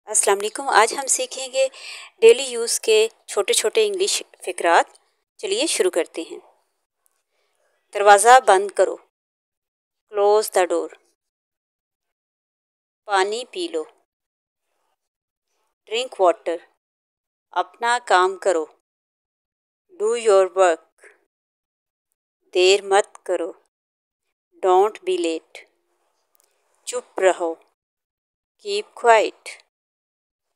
अस्सलाम वालेकुम। आज हम सीखेंगे डेली यूज़ के छोटे छोटे इंग्लिश फ़िक्रात। चलिए शुरू करते हैं। दरवाज़ा बंद करो, क्लोज़ द डोर। पानी पी लो, ड्रिंक वाटर। अपना काम करो, डू योर वर्क। देर मत करो, डोंट बी लेट। चुप रहो, कीप क्वाइट।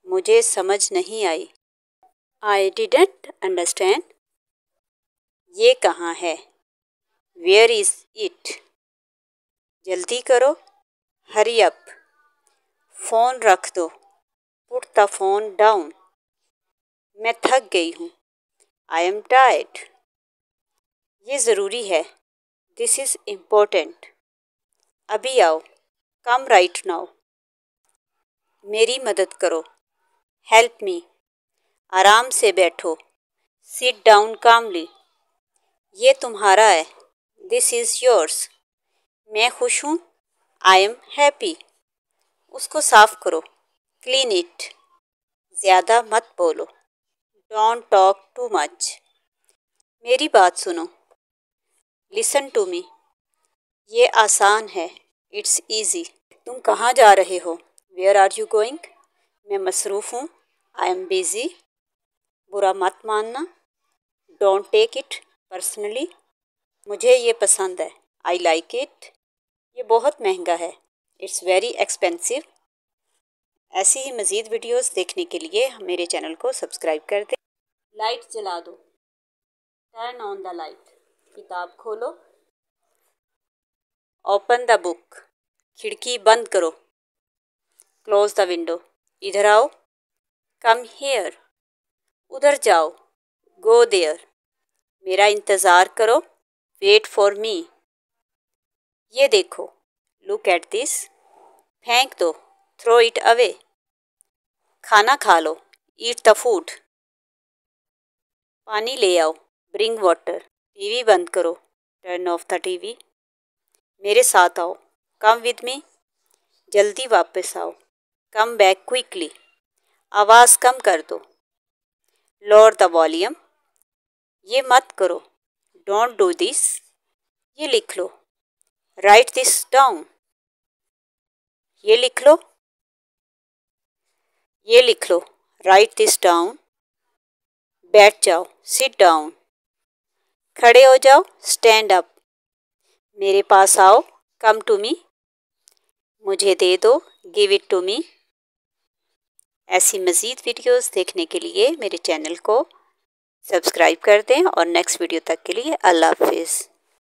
मुझे समझ नहीं आई, आई डिडंट अंडरस्टैंड। ये कहाँ है, वेयर इज़ इट। जल्दी करो, हरी अप। फ़ोन रख दो, पुट द फ़ोन डाउन। मैं थक गई हूँ, आई एम टायर्ड। ये ज़रूरी है, दिस इज़ इम्पोर्टेंट। अभी आओ, कम राइट नाउ। मेरी मदद करो, हेल्प मी। आराम से बैठो, सिट डाउन कामली। ये तुम्हारा है, दिस इज़ योर्स। मैं खुश हूँ, आई एम हैप्पी। उसको साफ करो, क्लीन इट। ज़्यादा मत बोलो, डोंट टॉक टू मच। मेरी बात सुनो, लिसन टू मी। ये आसान है, इट्स ईजी। तुम कहाँ जा रहे हो, वेयर आर यू गोइंग। मैं मसरूफ़ हूँ, आई एम बिज़ी। बुरा मत मानना, डोंट टेक इट पर्सनली। मुझे ये पसंद है, आई लाइक इट। ये बहुत महंगा है, इट्स वेरी एक्सपेंसिव। ऐसी ही मज़ीद वीडियोस देखने के लिए मेरे चैनल को सब्सक्राइब कर दें। लाइट जला दो, टर्न ऑन द लाइट। किताब खोलो, ओपन द बुक। खिड़की बंद करो, क्लोज द विंडो। इधर आओ, कम हियर। उधर जाओ, गो देयर। मेरा इंतज़ार करो, वेट फॉर मी। ये देखो, लुक एट दिस। फेंक दो, थ्रो इट अवे। खाना खा लो, ईट द फूड। पानी ले आओ, ब्रिंग वाटर। टीवी बंद करो, टर्न ऑफ द टीवी। मेरे साथ आओ, कम विद मी। जल्दी वापस आओ, कम बैक क्विकली। आवाज़ कम कर दो, लोअर द वॉल्यूम। ये मत करो, डोंट डू दिस। ये लिख लो, राइट दिस डाउन। ये लिख लो, ये लिख लो, राइट दिस डाउन। बैठ जाओ, सिट डाउन। खड़े हो जाओ, स्टैंड अप। मेरे पास आओ, कम टू मी। मुझे दे दो, गिव इट टू मी। ऐसी मज़ीद वीडियोस देखने के लिए मेरे चैनल को सब्सक्राइब कर दें और नेक्स्ट वीडियो तक के लिए अल्लाह हाफिज़।